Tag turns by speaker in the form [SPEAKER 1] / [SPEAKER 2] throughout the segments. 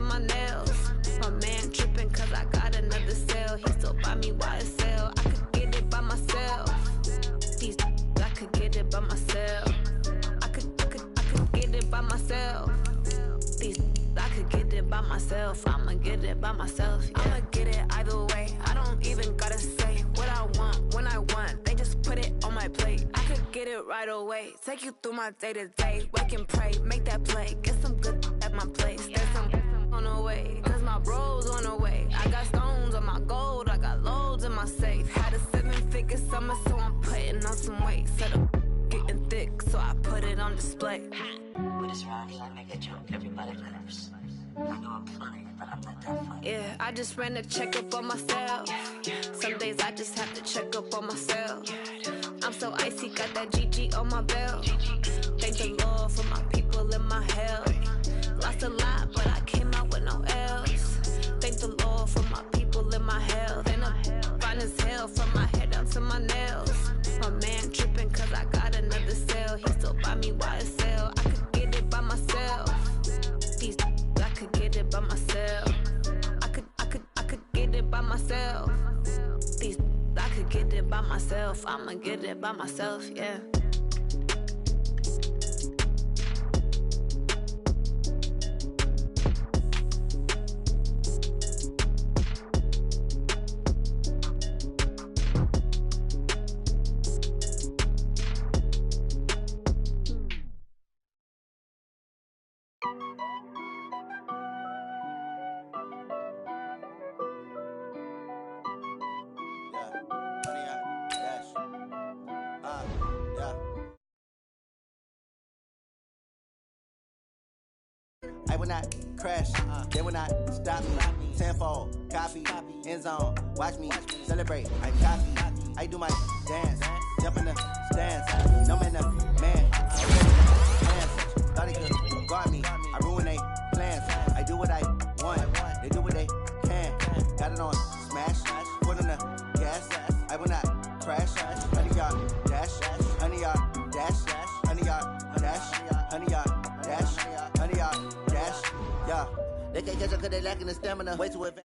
[SPEAKER 1] to my nails. My man tripping cause I got another sale. He still buy me YSL. I could get it by myself. These I could get it by myself. I could get it by myself. These I could get it by myself. I'ma get it by myself. Yeah. I'ma get it either way. I don't even gotta say what I want when I want. They just put it on my plate. I could get it right away. Take you through my day to day. Wake and pray, make that play. Get some good at my place. There's some on the way, cause my bros on the way. I got stones on my gold. I got loads in my safe. Had a 7-figure summer, so I'm putting on some weight. Set up getting thick, so I put it on display.
[SPEAKER 2] With this rhyme, I make a joke, everybody laughs. I know I'm funny, but I'm not that funny.
[SPEAKER 1] Yeah, I just ran a checkup on myself. Some days I just have to check up on myself. I'm so icy, got that GG on my belt. Thank the Lord for my people in my health. Lost a lot, but I came out with no L's. Thank the Lord for my people in my health. And I'm fine as hell from my head down to my nails. My man tripping cause I got another sale. He still buy me YSL. I could get it by myself. These I could get it by myself. I could get it by myself. These I could get it by myself. I'ma get it by myself, yeah.
[SPEAKER 3] I will not crash, they will not stop me. Tenfold, copy, end zone, watch me celebrate. I'm cocky, I do my dance, jump in the stands. No man, the man, hands. Thought he could guard me, I ruin they plans. I do what I want, they do what they can. Got it on smash, put on the gas. I will not crash, 100 yard dash, 100 yard dash, 100 yard dash, 100 yard dash, 100 yard dash, yeah. They can't catch up cause they lacking the stamina. Way too advanced.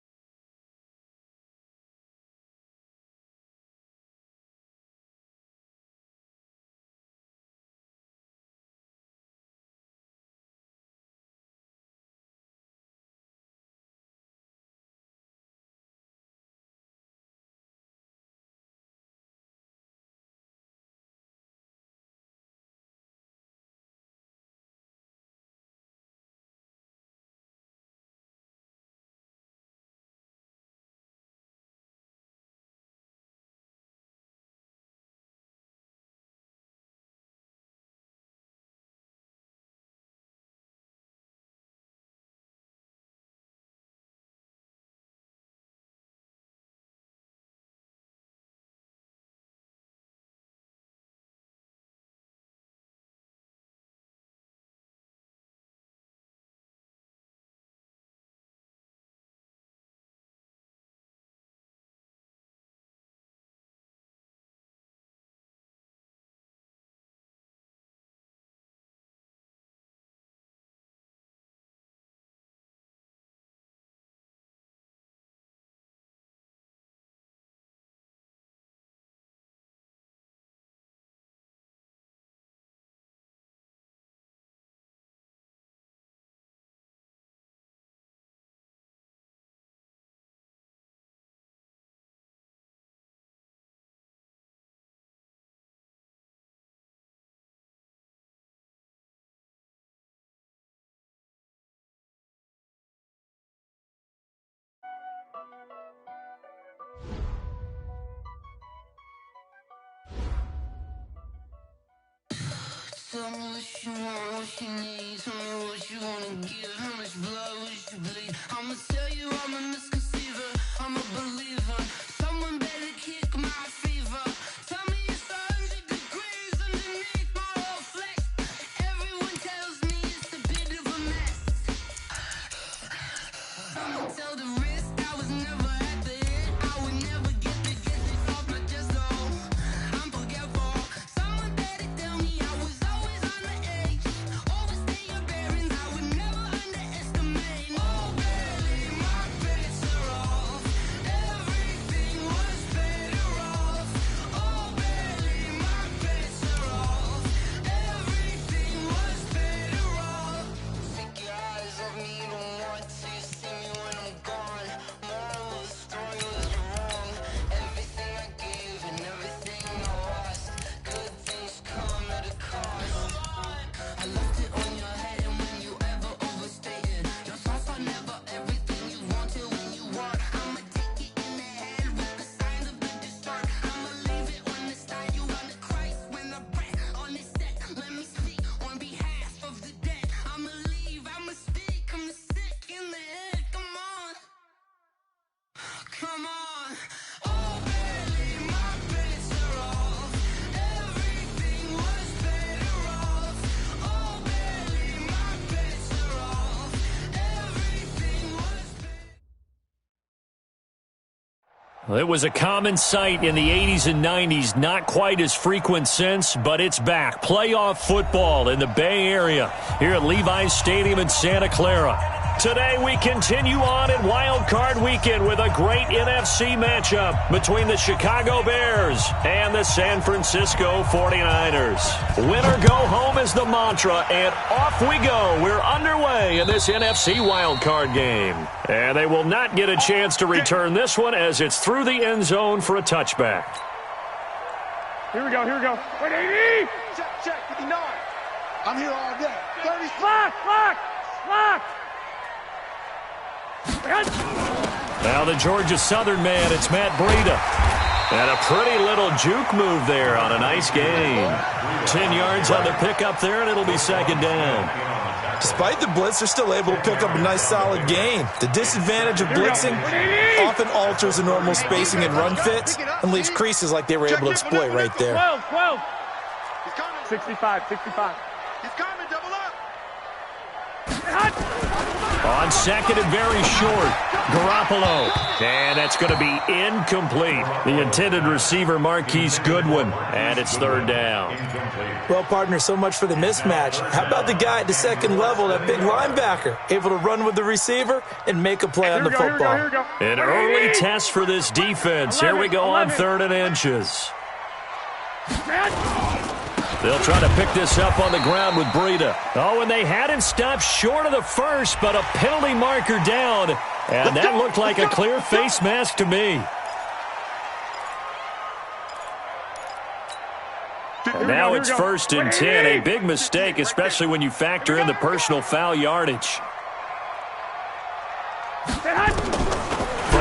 [SPEAKER 4] Tell me what you want, what you need. Tell me what you wanna give. How much blood would you bleed? I'ma tell you I'm a misconceiver. I'm a believer. Someone better kick my fever. Tell me it's 100 degrees underneath my whole flesh. Everyone tells me it's a bit of a mess. I'ma tell the risk I was never at the end. I would never get this off my chest. Oh, I'm forgetful. Someone better tell me I was always on the edge. Overstay your bearings, I would never underestimate. Oh,
[SPEAKER 5] It was a common sight in the 80s and 90s, not quite as frequent since, but it's back. Playoff football in the Bay Area here at Levi's Stadium in Santa Clara. Today we continue on in Wild Card Weekend with a great NFC matchup between the Chicago Bears and the San Francisco 49ers. Winner go home is the mantra, and off we go. We're underway in this NFC Wild Card game. And they will not get a chance to return this one as it's through the end zone for a touchback.
[SPEAKER 6] Here we go, here we go. Wait, 80!
[SPEAKER 7] Check, 59. I'm here all day. 30.
[SPEAKER 6] Lock!
[SPEAKER 5] Now the Georgia Southern man, it's Matt Breida. And a pretty little juke move there on a nice gain. 10 yards on the pickup there, and it'll be second down.
[SPEAKER 8] Despite the blitz, they're still able to pick up a nice solid gain. The disadvantage of blitzing often alters the normal spacing and run fits and leaves creases like they were able to exploit right there.
[SPEAKER 6] 12. 65.
[SPEAKER 7] He's coming, double up.
[SPEAKER 5] On second and very short, Garoppolo. And that's going to be incomplete. The intended receiver, Marquise Goodwin. And it's third down.
[SPEAKER 8] Well, partner, so much for the mismatch. How about the guy at the second level, that big linebacker, able to run with the receiver and make a play on the football?
[SPEAKER 6] Here we go.
[SPEAKER 5] An early test for this defense. Here we go on 3rd and inches. They'll try to pick this up on the ground with Breida. Oh, and they hadn't stopped short of the first, but a penalty marker down. And that looked like a clear face mask to me. And now it's 1st and 10. A big mistake, especially when you factor in the personal foul yardage. From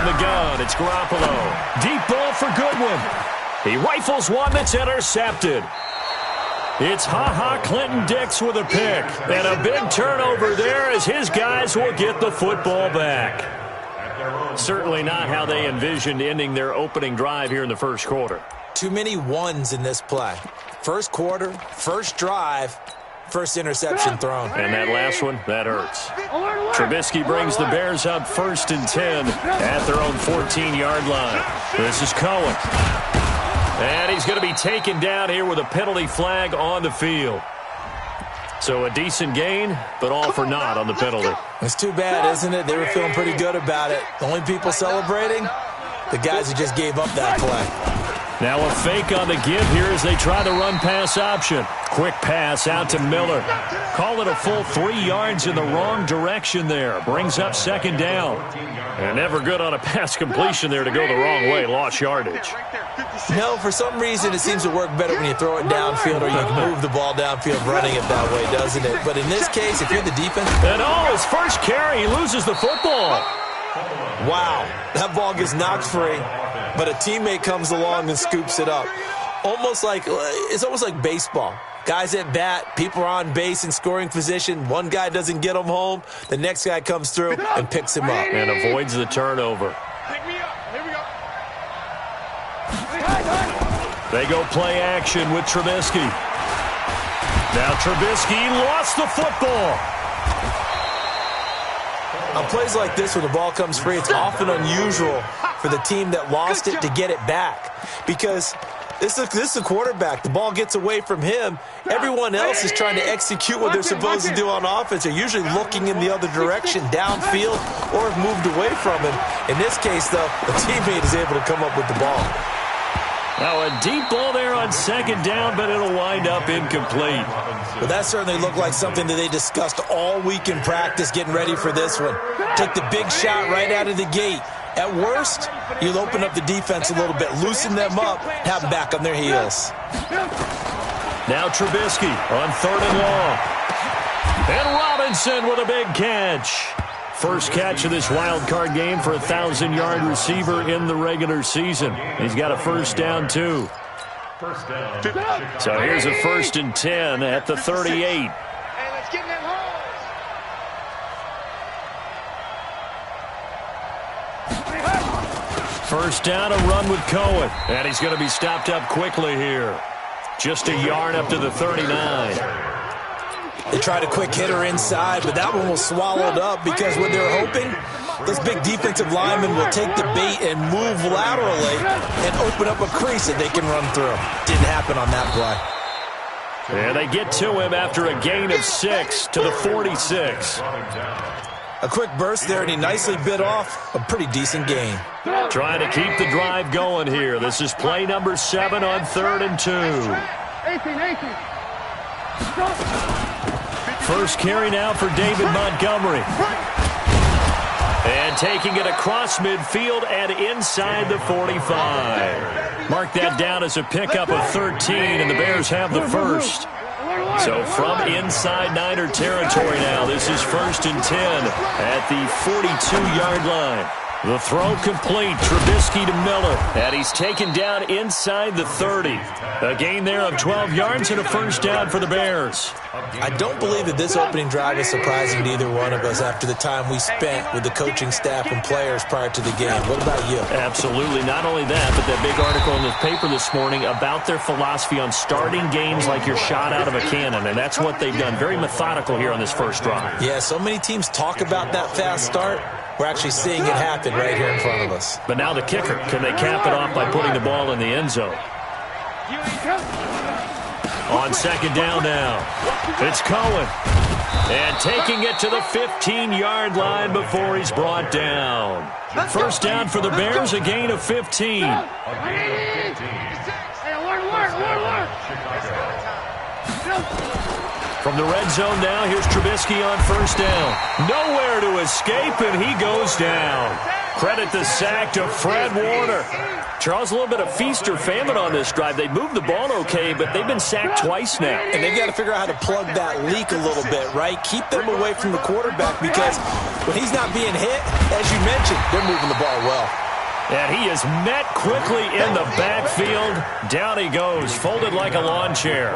[SPEAKER 5] the gun, it's Garoppolo. Deep ball for Goodwin. He rifles one that's intercepted. It's Clinton Dix with a pick. And a big turnover there as his guys will get the football back. Certainly not how they envisioned ending their opening drive here in the first quarter.
[SPEAKER 8] Too many ones in this play. First quarter, first drive, first interception thrown.
[SPEAKER 5] And that last one, that hurts. Trubisky brings the Bears up 1st and 10 at their own 14-yard line. This is Cohen. And he's going to be taken down here with a penalty flag on the field. So a decent gain, but all for naught on the penalty.
[SPEAKER 8] It's too bad, isn't it? They were feeling pretty good about it. The only people celebrating, the guys who just gave up that play.
[SPEAKER 5] Now a fake on the give here as they try the run-pass option. Quick pass out to Miller. Call it a full 3 yards in the wrong direction there. Brings up second down. And never good on a pass completion there to go the wrong way. Lost yardage.
[SPEAKER 8] No, for some reason it seems to work better when you throw it downfield or you can move the ball downfield running it that way, doesn't it? But in this case, if you're the defense...
[SPEAKER 5] And his first carry, he loses the football.
[SPEAKER 8] Wow, that ball gets knocked free, but a teammate comes along and scoops it up. It's almost like baseball. Guys at bat, people are on base in scoring position. One guy doesn't get him home. The next guy comes through and picks him up.
[SPEAKER 5] And avoids the turnover.
[SPEAKER 7] Pick me up. Here we go.
[SPEAKER 5] They go play action with Trubisky. Now Trubisky lost the football.
[SPEAKER 8] On plays like this where the ball comes free, it's often unusual for the team that lost it to get it back. Because this is a quarterback. The ball gets away from him. Everyone else is trying to execute what they're supposed to do on offense. They're usually looking in the other direction, downfield, or have moved away from him. In this case, though, the teammate is able to come up with the ball.
[SPEAKER 5] Now a deep ball there on second down, but it'll wind up incomplete.
[SPEAKER 8] Well, that certainly looked like something that they discussed all week in practice getting ready for this one. Take the big shot right out of the gate. At worst, you'll open up the defense a little bit, loosen them up, have them back on their heels.
[SPEAKER 5] Now Trubisky on 3rd and long. And Robinson with a big catch. First catch of this wild card game for a 1,000-yard receiver in the regular season. He's got a first down, too. So here's a 1st and 10 at the 38. First down, a run with Cohen. And he's going to be stopped up quickly here. Just a yard up to the 39.
[SPEAKER 8] They tried a quick hitter inside, but that one was swallowed up because what they were hoping those big defensive linemen will take the bait and move laterally and open up a crease that they can run through. Didn't happen on that play.
[SPEAKER 5] And they get to him after a gain of 6 to the 46.
[SPEAKER 8] A quick burst there, and he nicely bit off a pretty decent gain.
[SPEAKER 5] Trying to keep the drive going here. This is play number 7 on 3rd and 2.
[SPEAKER 6] 18.
[SPEAKER 5] First carry now for David Montgomery. And taking it across midfield and inside the 45. Mark that down as a pickup of 13, and the Bears have the first. So from inside Niner territory now, this is 1st and 10 at the 42-yard line. The throw complete. Trubisky to Miller. And he's taken down inside the 30. A gain there of 12 yards and a first down for the Bears.
[SPEAKER 8] I don't believe that this opening drive is surprising to either one of us after the time we spent with the coaching staff and players prior to the game. What about you?
[SPEAKER 5] Absolutely. Not only that, but that big article in the paper this morning about their philosophy on starting games like you're shot out of a cannon, and that's what they've done. Very methodical here on this first drive.
[SPEAKER 8] Yeah, so many teams talk about that fast start. We're actually seeing it happen right here in front of us.
[SPEAKER 5] But now the kicker. Can they cap it off by putting the ball in the end zone? On 2nd down now, it's Cohen. And taking it to the 15-yard line before he's brought down. First down for the Bears, a gain of 15. From the red zone now, here's Trubisky on first down. Nowhere to escape, and he goes down. Credit the sack to Fred Warner. Charles, a little bit of feast or famine on this drive. They moved the ball okay, but they've been sacked twice now.
[SPEAKER 8] And they've got to figure out how to plug that leak a little bit, right? Keep them away from the quarterback because when he's not being hit, as you mentioned, they're moving the ball well.
[SPEAKER 5] And he is met quickly in the backfield. Down he goes, folded like a lawn chair.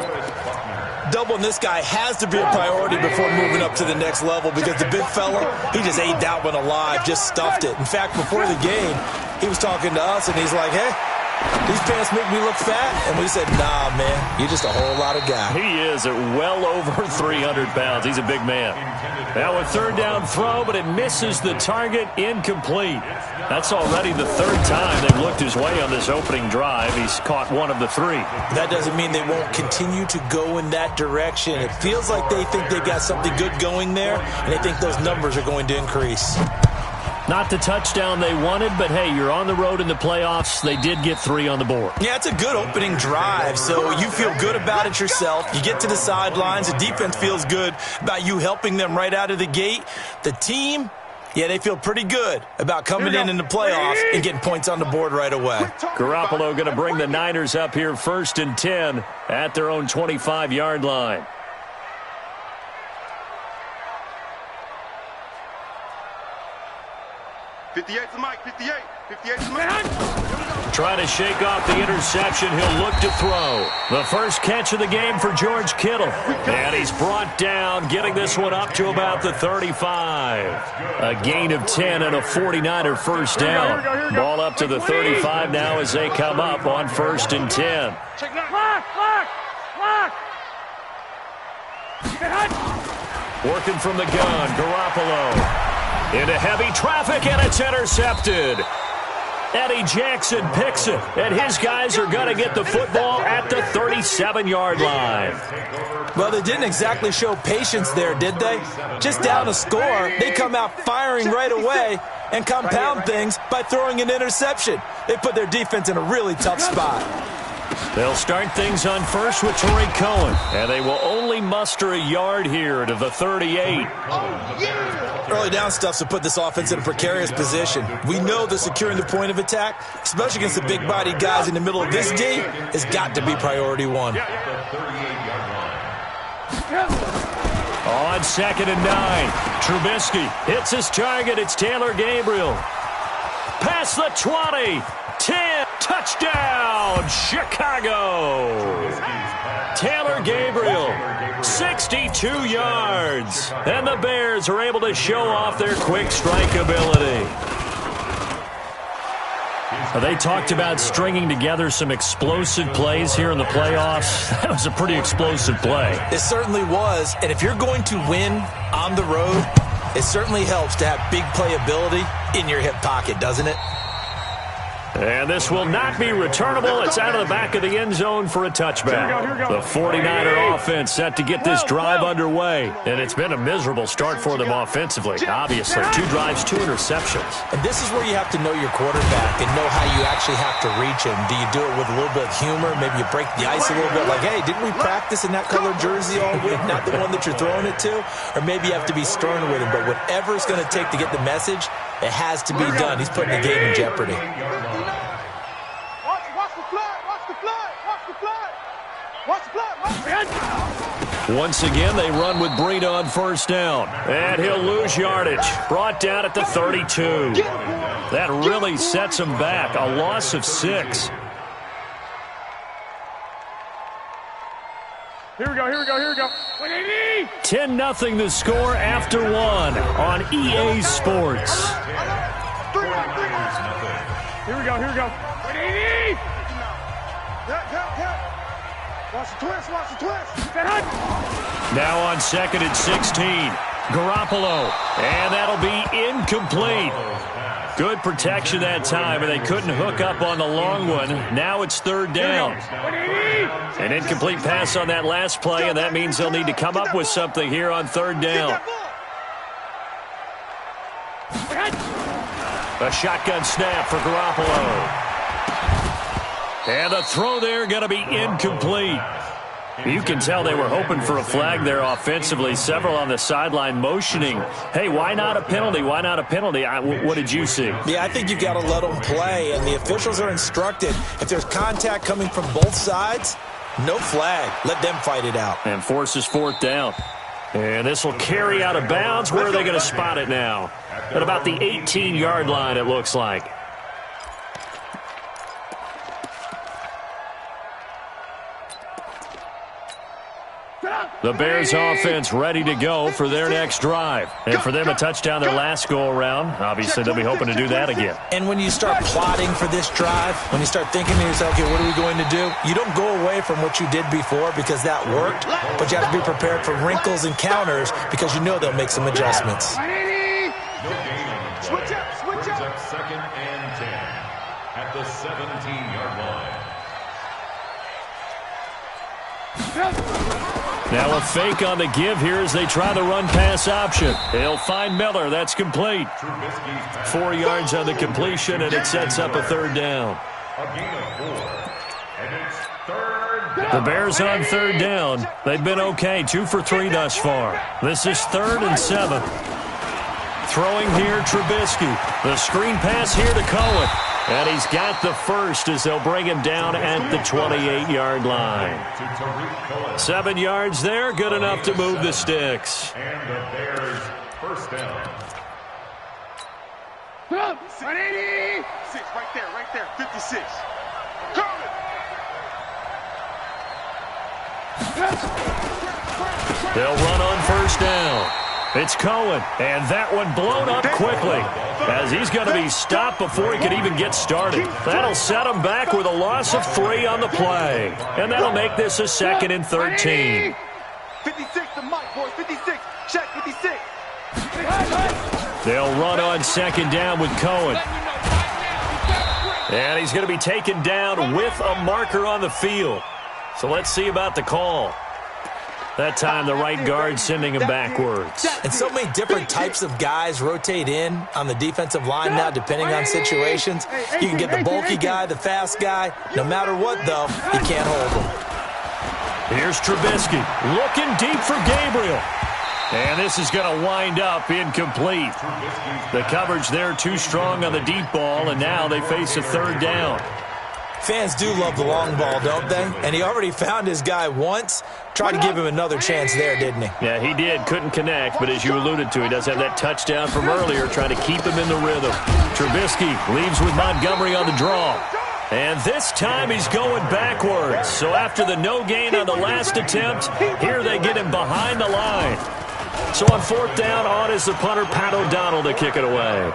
[SPEAKER 8] Doubling this guy has to be a priority before moving up to the next level because the big fella, he just ate that one alive, just stuffed it. In fact, before the game, he was talking to us, and he's like, hey, these pants make me look fat. And we said, nah, man, you're just a whole lot of guy.
[SPEAKER 5] He is at well over 300 pounds. He's a big man. Now a 3rd down throw, but it misses the target, incomplete. That's already the 3rd time they've looked his way on this opening drive. He's caught one of the 3.
[SPEAKER 8] That doesn't mean they won't continue to go in that direction. It feels like they think they've got something good going there, and they think those numbers are going to increase.
[SPEAKER 5] Not the touchdown they wanted, but hey, you're on the road in the playoffs. They did get 3 on the board.
[SPEAKER 8] Yeah, it's a good opening drive, so you feel good about it yourself. You get to the sidelines. The defense feels good about you helping them right out of the gate. The team, yeah, they feel pretty good about coming in the playoffs and getting points on the board right away.
[SPEAKER 5] Garoppolo going to bring the Niners up here 1st and 10 at their own 25-yard line. Trying to shake off the interception. He'll look to throw. The first catch of the game for George Kittle. And he's brought down, getting this one up to about the 35. A gain of 10 and a 49er first down. Ball up to the 35 now as they come up on 1st and 10. Working from the gun, Garoppolo. Into heavy traffic, and it's intercepted. Eddie Jackson picks it, and his guys are going to get the football at the 37-yard line.
[SPEAKER 8] Well, they didn't exactly show patience there, did they? Just down a score, they come out firing right away and compound things by throwing an interception. They put their defense in a really tough spot.
[SPEAKER 5] They'll start things on first with Torrey Cohen, and they will only muster a yard here to the 38.
[SPEAKER 8] Early down stuff to put this offense in a precarious position. We know that securing the point of attack, especially against the big-bodied guys in the middle of this D, has got to be priority one.
[SPEAKER 5] On 2nd and 9, Trubisky hits his target. It's Taylor Gabriel. Past the 20, 10, touchdown, Chicago. Taylor Gabriel, 62 yards. And the Bears are able to show off their quick strike ability. They talked about stringing together some explosive plays here in the playoffs. That was a pretty explosive play.
[SPEAKER 8] It certainly was. And if you're going to win on the road, It certainly helps to have big playability in your hip pocket, doesn't it?
[SPEAKER 5] And this will not be returnable. It's out of the back of the end zone for a touchback. The 49er offense set to get this drive underway. And it's been a miserable start for them offensively. Obviously, 2 drives, 2 interceptions.
[SPEAKER 8] And this is where you have to know your quarterback and know how you actually have to reach him. Do you do it with a little bit of humor? Maybe you break the ice a little bit like, hey, didn't we practice in that colored jersey all week? Not the one that you're throwing it to? Or maybe you have to be stern with him. But whatever it's going to take to get the message, it has to be done. He's putting the game in jeopardy.
[SPEAKER 5] Once again, they run with Breida on first down. And he'll lose yardage. Brought down at the 32. That really sets him back. A loss of 6.
[SPEAKER 6] Here we go.
[SPEAKER 5] 10-0 the score after 1 on EA Sports.
[SPEAKER 6] Here we go. 180. Watch the twist.
[SPEAKER 5] Now on 2nd and 16. Garoppolo. And that'll be incomplete. Good protection that time, and they couldn't hook up on the long one. Now it's 3rd down. An incomplete pass on that last play, and that means they'll need to come up with something here on 3rd down. A shotgun snap for Garoppolo. And the throw there going to be incomplete. You can tell they were hoping for a flag there offensively. Several on the sideline motioning, hey, why not a penalty? Why not a penalty? What did you see?
[SPEAKER 8] Yeah, I think you got to let them play, and the officials are instructed. If there's contact coming from both sides, no flag. Let them fight it out.
[SPEAKER 5] And forces 4th down. And this will carry out of bounds. Where are they going to spot it now? At about the 18-yard line, it looks like. The Bears offense ready to go for their next drive. And for them, a touchdown their last go-around. Obviously, they'll be hoping to do that again.
[SPEAKER 8] And when you start plotting for this drive, when you start thinking to yourself, okay, what are we going to do? You don't go away from what you did before because that worked, but you have to be prepared for wrinkles and counters because you know they'll make some adjustments.
[SPEAKER 6] Switch up.
[SPEAKER 9] 2nd and 10 at the 17-yard line.
[SPEAKER 5] Now a fake on the give here as they try the run-pass option. They'll find Miller. That's complete. 4 yards on the completion, and it sets up a 3rd down.
[SPEAKER 9] A gain of 4, and it's 3rd down.
[SPEAKER 5] The Bears on 3rd down. They've been okay, 2 for 3 thus far. This is 3rd and 7. Throwing here, Trubisky. The screen pass here to Cohen. And he's got the first as they'll bring him down at the 28-yard line. 7 yards there, good enough to move the sticks.
[SPEAKER 9] And the Bears first down.
[SPEAKER 6] 180. Right there. 56.
[SPEAKER 5] They'll run on first down. It's Cohen, and that one blown up quickly as he's going to be stopped before he can even get started. That'll set him back with a loss of 3 on the play, and that'll make this a 2nd and 13.
[SPEAKER 6] 56 to Mike, boys. 56. Check 56.
[SPEAKER 5] They'll run on 2nd down with Cohen. And he's going to be taken down with a marker on the field. So let's see about the call. That time, the right guard sending him backwards.
[SPEAKER 8] And so many different types of guys rotate in on the defensive line now, depending on situations. You can get the bulky guy, the fast guy. No matter what, though, you can't hold him.
[SPEAKER 5] Here's Trubisky looking deep for Gabriel. And this is going to wind up incomplete. The coverage there too strong on the deep ball, and now they face a 3rd down.
[SPEAKER 8] Fans do love the long ball, don't they? And he already found his guy once. Tried to give him another chance there, didn't he?
[SPEAKER 5] Yeah, he did. Couldn't connect, but as you alluded to, he does have that touchdown from earlier, trying to keep him in the rhythm. Trubisky leaves with Montgomery on the draw. And this time he's going backwards. So after the no gain on the last attempt, here they get him behind the line. So on 4th down, on is the punter, Pat O'Donnell, to kick it away.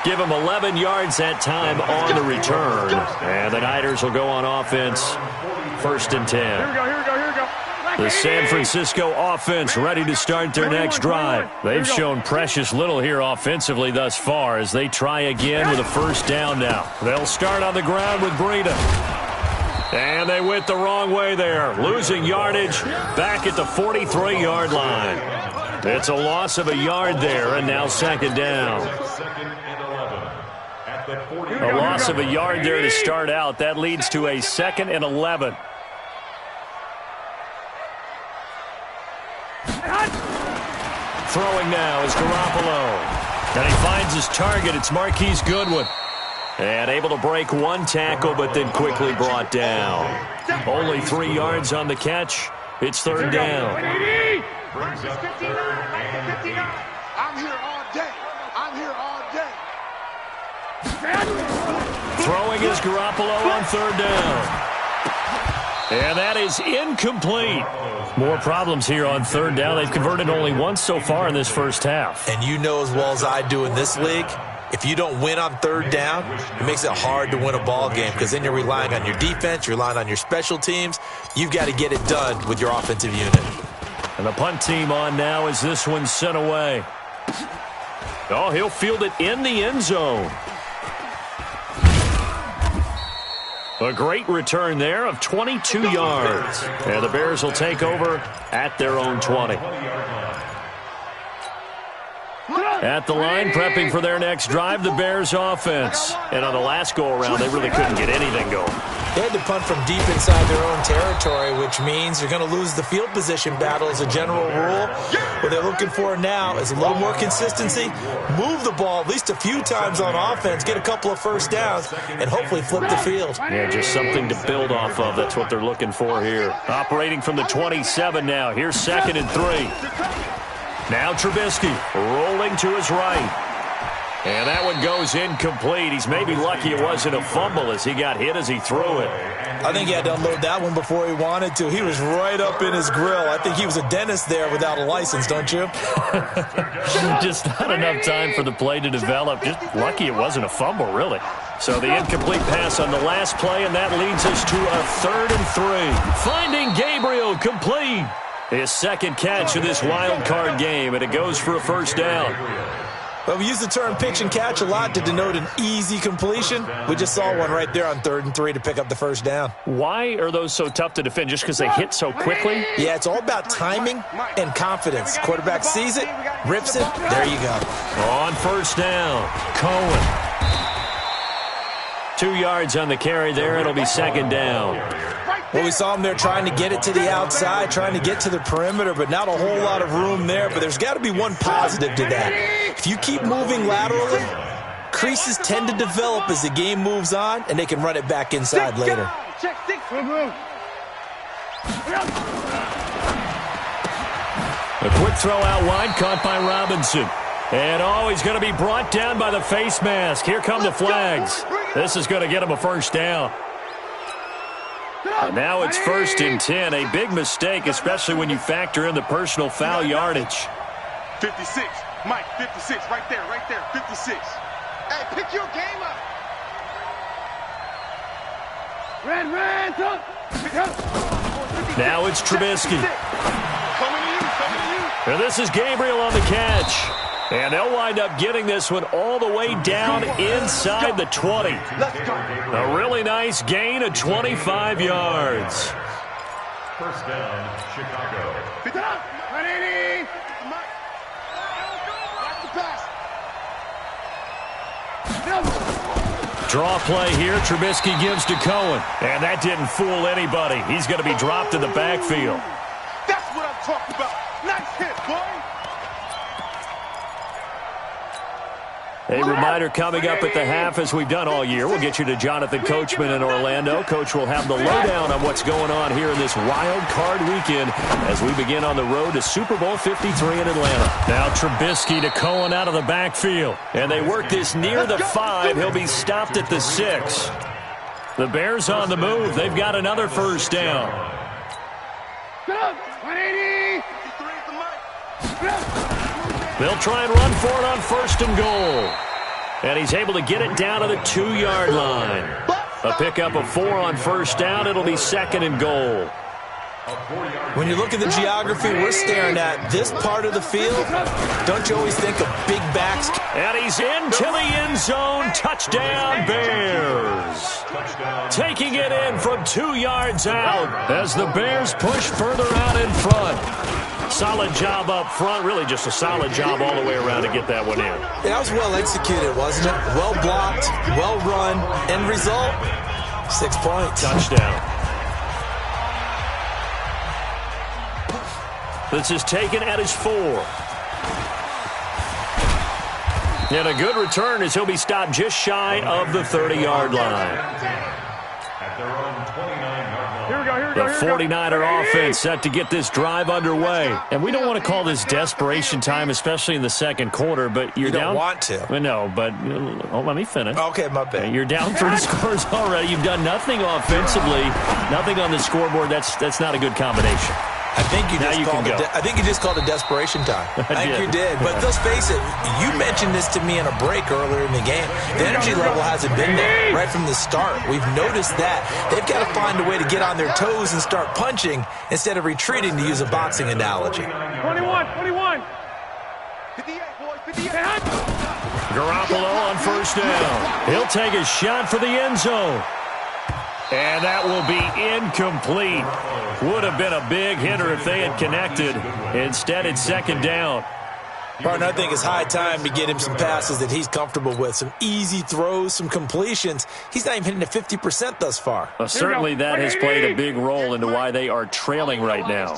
[SPEAKER 5] Give him 11 yards that time on the return. And the Niners will go on offense 1st and 10.
[SPEAKER 6] Here we go, here we go, here we go.
[SPEAKER 5] The San Francisco offense ready to start their next drive. They've shown precious little here offensively thus far as they try again with a 1st down now. They'll start on the ground with Breida. And they went the wrong way there, losing yardage back at the 43-yard line. It's a loss of a yard there, and now 2nd down. A loss of a yard there to start out. That leads to a 2nd and 11. Throwing now is Garoppolo. And he finds his target. It's Marquise Goodwin. And able to break 1 tackle, but then quickly brought down. Only 3 yards on the catch. It's 3rd down.
[SPEAKER 7] I'm here all day. I'm here all day.
[SPEAKER 5] Throwing is Garoppolo on 3rd down. And that is incomplete. More problems here on 3rd down. They've converted only once so far in this first half.
[SPEAKER 8] And you know as well as I do in this league, if you don't win on 3rd down, it makes it hard to win a ball game because then you're relying on your defense, you're relying on your special teams. You've got to get it done with your offensive unit.
[SPEAKER 5] And the punt team on now as this one's sent away. Oh, he'll field it in the end zone. A great return there of 22 yards. And the Bears will take over at their own 20. At the line, prepping for their next drive, the Bears offense. And on the last go-around, they really couldn't get anything going.
[SPEAKER 8] They had to punt from deep inside their own territory, which means you're going to lose the field position battle as a general rule. What they're looking for now is a little more consistency, move the ball at least a few times on offense, get a couple of 1st downs, and hopefully flip the field.
[SPEAKER 5] Yeah, just something to build off of. That's what they're looking for here. Operating from the 27 now. Here's 2nd and 3. Now Trubisky rolling to his right. And that one goes incomplete. He's maybe lucky it wasn't a fumble as he got hit as he threw it.
[SPEAKER 8] I think he had to unload that one before he wanted to. He was right up in his grill. I think he was a dentist there without a license, don't you?
[SPEAKER 5] Just not enough time for the play to develop. Just lucky it wasn't a fumble, really. So the incomplete pass on the last play, and that leads us to a 3rd and 3. Finding Gabriel complete. His 2nd catch of this wild card game, and it goes for a 1st down.
[SPEAKER 8] Well, we use the term pitch and catch a lot to denote an easy completion. We just saw one right there on 3rd and 3 to pick up the 1st down.
[SPEAKER 5] Why are those so tough to defend? Just because they hit so quickly?
[SPEAKER 8] Yeah, it's all about timing and confidence. Quarterback sees it, rips it, there you go.
[SPEAKER 5] On 1st down, Cohen. 2 yards on the carry there. It'll be 2nd down.
[SPEAKER 8] Well, we saw him there trying to get it to the outside, trying to get to the perimeter, but not a whole lot of room there. But there's got to be one positive to that. If you keep moving laterally, creases tend to develop as the game moves on, and they can run it back inside later.
[SPEAKER 5] A quick throw out wide, caught by Robinson. And, he's going to be brought down by the face mask. Here come the flags. This is going to get him a 1st down. And now it's 1st and 10. A big mistake, especially when you factor in the personal foul yardage.
[SPEAKER 7] 56. Mike, 56. Right there, 56. Hey, pick your game up. Red,
[SPEAKER 5] now it's Trubisky.
[SPEAKER 7] Coming to you.
[SPEAKER 5] And this is Gabriel on the catch. And they'll wind up getting this one all the way down inside the 20. A really nice gain of 25 yards.
[SPEAKER 9] 1st down, Chicago.
[SPEAKER 7] Pick it up. 180.
[SPEAKER 5] Draw play here. Trubisky gives to Cohen. And that didn't fool anybody. He's going to be dropped in the backfield.
[SPEAKER 7] That's what I'm talking about. Nice hit, boy.
[SPEAKER 5] A reminder coming up at the half, as we've done all year. We'll get you to Jonathan Coachman in Orlando. Coach will have the lowdown on what's going on here in this wild card weekend as we begin on the road to Super Bowl 53 in Atlanta. Now Trubisky to Cohen out of the backfield. And they work this near the 5. He'll be stopped at the 6. The Bears on the move. They've got another 1st down.
[SPEAKER 7] 180.
[SPEAKER 5] They'll try and run for it on 1st and goal. And he's able to get it down to the 2-yard line. A pickup of 4 on first down. It'll be 2nd and goal.
[SPEAKER 8] When you look at the geography we're staring at, this part of the field, don't you always think of big backs?
[SPEAKER 5] And he's into the end zone. Touchdown, Bears. Taking it in from 2 yards out as the Bears push further out in front. Solid job up front. Really just a solid job all the way around to get that one in.
[SPEAKER 8] Yeah, that was well executed, wasn't it? Well blocked, well run. End result, 6 points.
[SPEAKER 5] Touchdown. This is taken at his 4. And a good return as he'll be stopped just shy of the 30-yard line. The 49er offense set to get this drive underway. And we don't want to call this desperation time, especially in the second quarter, but you're down.
[SPEAKER 8] You don't want to.
[SPEAKER 5] No, but let me finish.
[SPEAKER 8] Okay, my bad.
[SPEAKER 5] You're down 3 scores already. You've done nothing offensively, nothing on the scoreboard. That's not a good combination.
[SPEAKER 8] I think you just called it desperation time. I think you did. But let's face it, you mentioned this to me in a break earlier in the game. The energy level hasn't been there right from the start. We've noticed that. They've got to find a way to get on their toes and start punching instead of retreating, to use a boxing analogy.
[SPEAKER 6] 21.
[SPEAKER 7] 58, boys, 58.
[SPEAKER 5] Garoppolo on first down. He'll take a shot for the end zone. And that will be incomplete. Would have been a big hitter if they had connected. Instead, it's 2nd down.
[SPEAKER 8] Partner, I think it's high time to get him some passes that he's comfortable with. Some easy throws, some completions. He's not even hitting at 50% thus far.
[SPEAKER 5] Certainly that has played a big role into why they are trailing right now.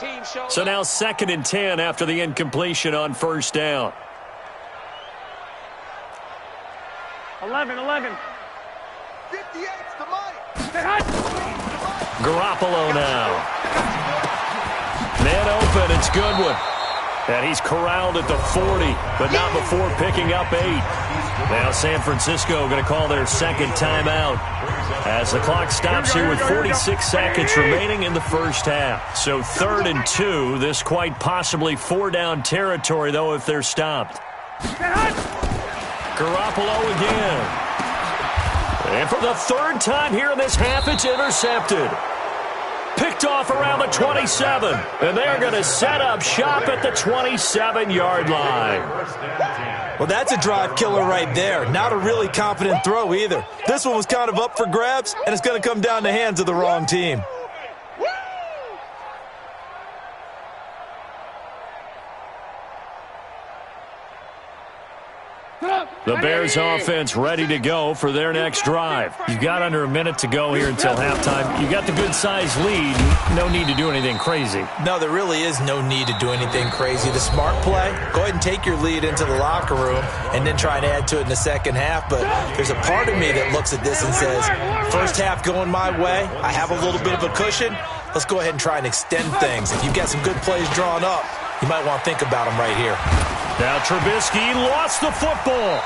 [SPEAKER 5] So now 2nd and 10 after the incompletion on first down.
[SPEAKER 6] 11.
[SPEAKER 7] 58's the mic.
[SPEAKER 5] Garoppolo now. Man open, it's Goodwin. And he's corralled at the 40, but not before picking up 8. Now San Francisco going to call their 2nd timeout as the clock stops here with 46 seconds remaining in the first half. So 3rd and 2, this quite possibly 4-down territory, though, if they're stopped. Garoppolo again. And for the 3rd time here in this half, it's intercepted. Picked off around the 27. And they're going to set up shop at the 27-yard line.
[SPEAKER 8] Well, that's a drive killer right there. Not a really confident throw either. This one was kind of up for grabs, and it's going to come down the hands of the wrong team.
[SPEAKER 5] The Bears offense ready to go for their next drive. You've got under a minute to go here until halftime. You've got the good-sized lead. No need to do anything crazy.
[SPEAKER 8] No, there really is no need to do anything crazy. The smart play, go ahead and take your lead into the locker room and then try and add to it in the second half. But there's a part of me that looks at this and says, first half going my way, I have a little bit of a cushion. Let's go ahead and try and extend things. If you've got some good plays drawn up, you might want to think about them right here.
[SPEAKER 5] Now Trubisky lost the football.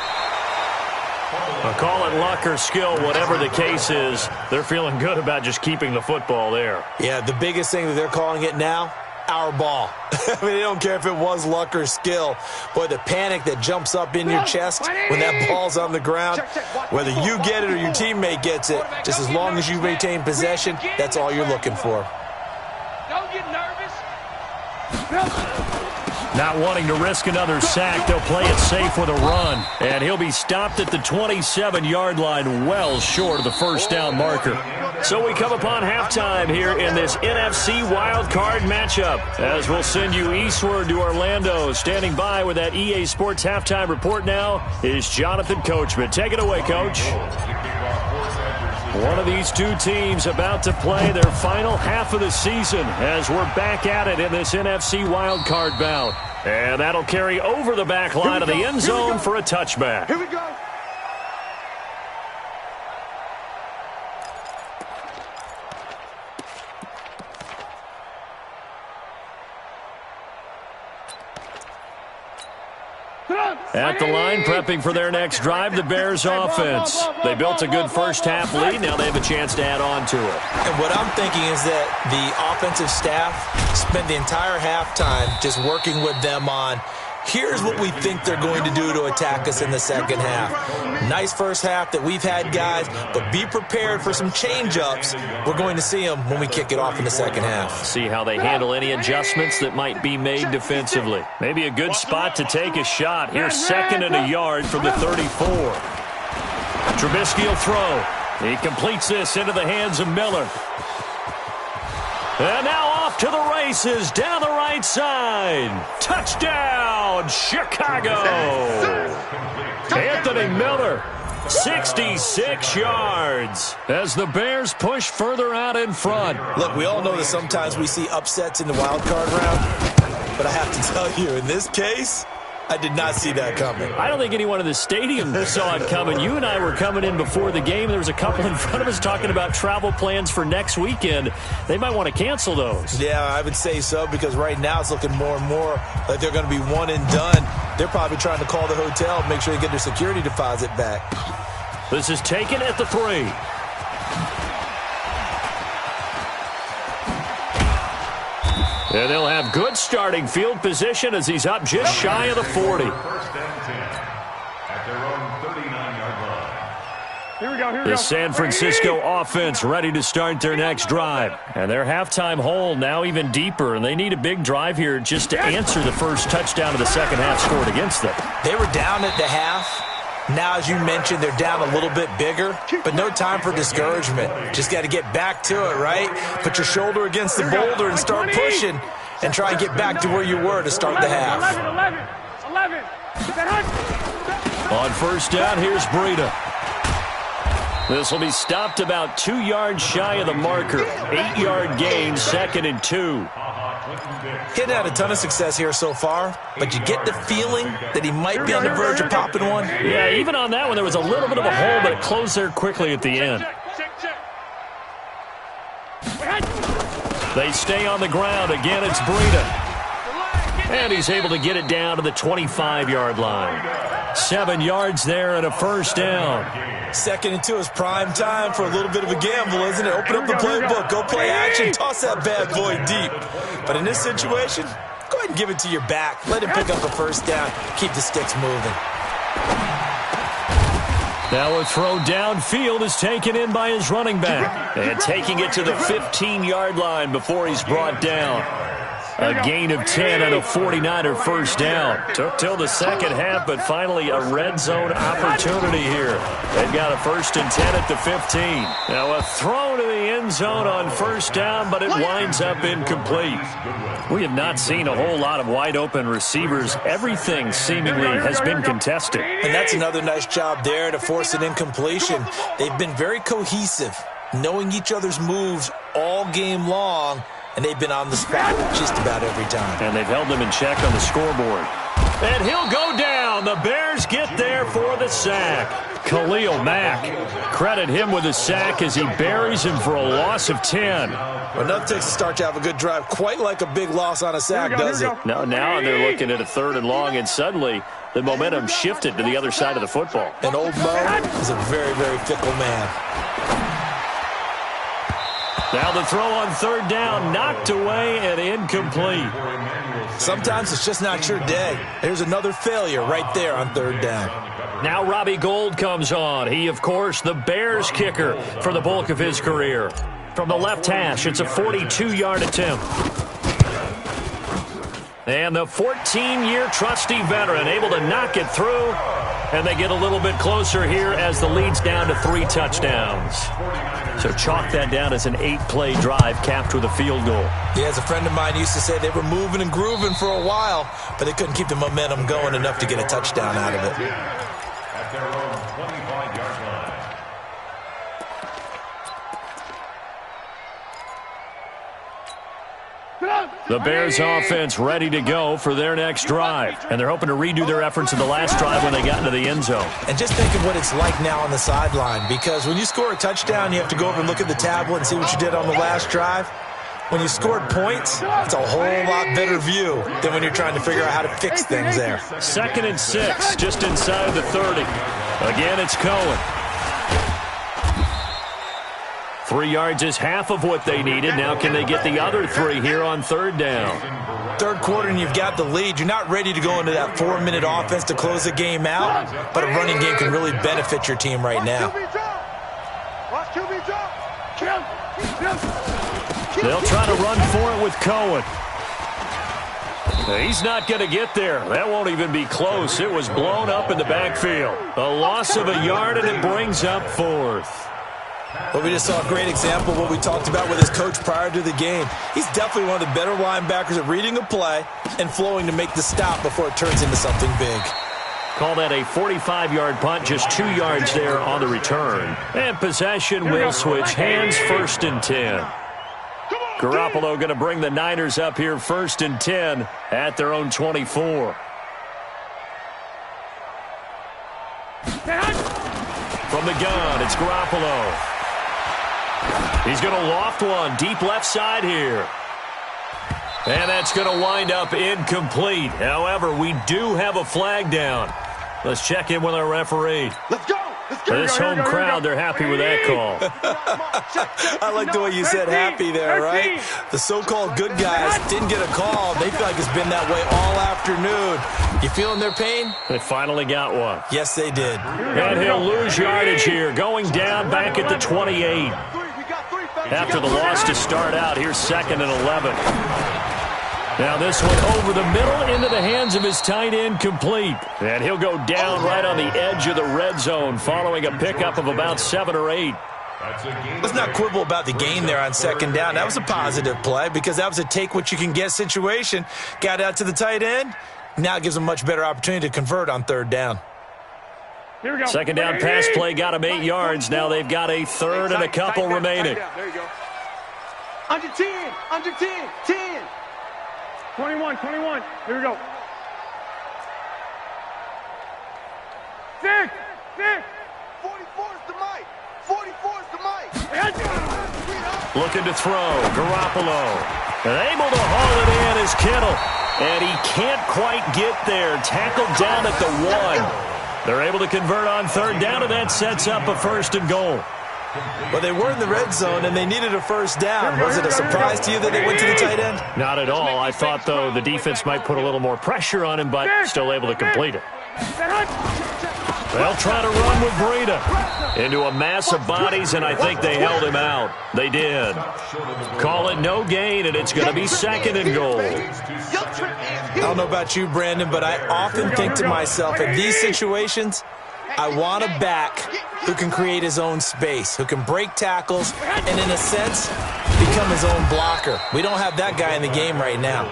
[SPEAKER 5] I'll call it luck or skill, whatever the case is. They're feeling good about just keeping the football there.
[SPEAKER 8] Yeah, the biggest thing that they're calling it now, our ball. I mean, they don't care if it was luck or skill. Boy, the panic that jumps up in your chest when that ball's on the ground, whether you get it or your teammate gets it, just as long as you maintain possession, that's all you're looking for.
[SPEAKER 6] Don't get nervous.
[SPEAKER 5] Not wanting to risk another sack, they'll play it safe with a run. And he'll be stopped at the 27-yard line, well short of the first down marker. So we come upon halftime here in this NFC Wildcard matchup, as we'll send you eastward to Orlando. Standing by with that EA Sports halftime report now is Jonathan Coachman. Take it away, Coach. One of these two teams about to play their final half of the season as we're back at it in this NFC wildcard bout. And that'll carry over the back line of the end zone for a touchback.
[SPEAKER 7] Here we go.
[SPEAKER 5] At the line, prepping for their next drive, the Bears offense. They built a good first half lead. Now they have a chance to add on to it.
[SPEAKER 8] And what I'm thinking is that the offensive staff spent the entire halftime just working with them on Here's what we think they're going to do to attack us in the second half. Nice first half that we've had, guys, but be prepared for some change-ups. We're going to see them when we kick it off in the second half.
[SPEAKER 5] See how they handle any adjustments that might be made defensively. Maybe a good spot to take a shot. Here's 2nd and a yard from the 34. Trubisky will throw. He completes this into the hands of Miller. And now off to the races down the right side. Touchdown, Chicago. Anthony Miller, 66 yards as the Bears push further out in front.
[SPEAKER 8] Look, we all know that sometimes we see upsets in the wild card round, but I have to tell you, in this case, I did not see that coming.
[SPEAKER 5] I don't think anyone in the stadium saw it coming. You and I were coming in before the game. There was a couple in front of us talking about travel plans for next weekend. They might want to cancel those.
[SPEAKER 8] Yeah, I would say so, because right now it's looking more and more like they're going to be one and done. They're probably trying to call the hotel and make sure they get their security deposit back.
[SPEAKER 5] This is taken at the 3. And they'll have good starting field position as he's up just shy of the 40.
[SPEAKER 9] First and 10 at their own 39-yard line.
[SPEAKER 6] Here we go, here we go.
[SPEAKER 5] The San Francisco offense ready to start their next drive. And their halftime hole now even deeper, and they need a big drive here just to answer the first touchdown of the second half scored against them.
[SPEAKER 8] They were down at the half. Now, as you mentioned, they're down a little bit bigger, but no time for discouragement. Just got to get back to it, right? Put your shoulder against the boulder and start pushing and try and get back to where you were to start the half.
[SPEAKER 6] 11.
[SPEAKER 5] On first down, here's Breida. This will be stopped about 2 yards shy of the marker. 8-yard gain, 2nd and 2.
[SPEAKER 8] He'd had a ton of success here so far, but you get the feeling that he might be on the verge of popping one.
[SPEAKER 5] Yeah, even on that one, there was a little bit of a hole, but it closed there quickly at the end. They stay on the ground. Again, it's Breida. And he's able to get it down to the 25-yard line. 7 yards there and a first down.
[SPEAKER 8] 2nd and 2 is prime time for a little bit of a gamble, isn't it? Open up the playbook, go play action, toss that bad boy deep. But in this situation, go ahead and give it to your back. Let him pick up a first down. Keep the sticks moving.
[SPEAKER 5] Now a throw downfield is taken in by his running back. And taking it to the 15-yard line before he's brought down. A gain of 10 on a 49er first down. Took till the second half, but finally a red zone opportunity here. They've got a 1st and 10 at the 15. Now a throw to the end zone on first down, but it winds up incomplete. We have not seen a whole lot of wide open receivers. Everything seemingly has been contested.
[SPEAKER 8] And that's another nice job there to force an incompletion. They've been very cohesive, knowing each other's moves all game long. And they've been on the spot just about every time.
[SPEAKER 5] And they've held them in check on the scoreboard. And he'll go down. The Bears get there for the sack. Khalil Mack. Credit him with a sack as he buries him for a loss of 10.
[SPEAKER 8] Well, nothing takes a start to have a good drive quite like a big loss on a sack, does it?
[SPEAKER 5] No, now they're looking at a 3rd and long, and suddenly the momentum shifted to the other side of the football.
[SPEAKER 8] And old Mo is a very, very fickle man.
[SPEAKER 5] Now the throw on 3rd down, knocked away and incomplete.
[SPEAKER 8] Sometimes it's just not your day. There's another failure right there on 3rd down.
[SPEAKER 5] Now Robbie Gould comes on. He, of course, the Bears kicker for the bulk of his career. From the left hash, it's a 42-yard attempt. And the 14-year trusty veteran able to knock it through. And they get a little bit closer here as the lead's down to 3 touchdowns. So chalk that down as an 8-play drive capped with a field goal.
[SPEAKER 8] Yeah, as a friend of mine used to say, they were moving and grooving for a while, but they couldn't keep the momentum going enough to get a touchdown out of it.
[SPEAKER 9] At their own 25-yard line.
[SPEAKER 5] The Bears offense ready to go for their next drive. And they're hoping to redo their efforts in the last drive when they got into the end zone.
[SPEAKER 8] And just think of what it's like now on the sideline, because when you score a touchdown, you have to go over and look at the tablet and see what you did on the last drive. When you scored points, it's a whole lot better view than when you're trying to figure out how to fix things there.
[SPEAKER 5] 2nd and 6, just inside the 30. Again, it's Cohen. 3 yards is half of what they needed. Now can they get the other 3 here on 3rd down?
[SPEAKER 8] third quarter and you've got the lead, you're not ready to go into that 4-minute offense to close the game out, but a running game can really benefit your team right now.
[SPEAKER 5] They'll try to run for it with Cohen. He's not going to get there. That won't even be close. It was blown up in the backfield. A loss of a yard, and it brings up fourth.
[SPEAKER 8] Well, we just saw a great example of what we talked about with his coach prior to the game. He's definitely one of the better linebackers at reading a play and flowing to make the stop before it turns into something big.
[SPEAKER 5] Call that a 45-yard punt, just 2 yards there on the return. And possession will switch hands, 1st and 10. Garoppolo going to bring the Niners up here 1st and 10 at their own 24. From the gun, it's Garoppolo. He's going to loft one deep left side here. And that's going to wind up incomplete. However, we do have a flag down. Let's check in with our referee.
[SPEAKER 7] Let's go.
[SPEAKER 5] This home crowd, they're happy with that call.
[SPEAKER 8] I like the way you said happy there, right? The so-called good guys didn't get a call. They feel like it's been that way all afternoon. You feeling their pain?
[SPEAKER 5] They finally got one.
[SPEAKER 8] Yes, they did.
[SPEAKER 5] And he'll lose yardage here, going down back at the 28. After the loss to start out, here's 2nd and 11. Now this one over the middle into the hands of his tight end, complete. And he'll go down right on the edge of the red zone following a pickup of about 7 or 8.
[SPEAKER 8] Let's not quibble about the gain there on 2nd down. That was a positive play because that was a take-what-you-can-get situation. Got out to the tight end. Now it gives them a much better opportunity to convert on 3rd down.
[SPEAKER 6] Here we go.
[SPEAKER 5] 2nd down pass play got him 8 yards. Now they've got a 3rd and a couple remaining.
[SPEAKER 7] There you go. Under 10. Under 10. 10.
[SPEAKER 6] 21. Here we go. 6.
[SPEAKER 7] 44 is the mic. 44 is the mic.
[SPEAKER 5] Looking to throw. Garoppolo. And able to haul it in is Kittle. And he can't quite get there. Tackled down at the 1. They're able to convert on 3rd down, and that sets up a 1st and goal.
[SPEAKER 8] Well, they were in the red zone, and they needed a 1st down. Was it a surprise to you that they went to the tight end?
[SPEAKER 5] Not at all. I thought, though, the defense might put a little more pressure on him, but still able to complete it. They'll try to run with Breida into a mass of bodies, and I think they held him out. They did. Call it no gain, and it's going to be 2nd and goal.
[SPEAKER 8] I don't know about you, Brandon, but I often think to myself, in these situations, I want a back who can create his own space, who can break tackles, and in a sense, become his own blocker. We don't have that guy in the game right now.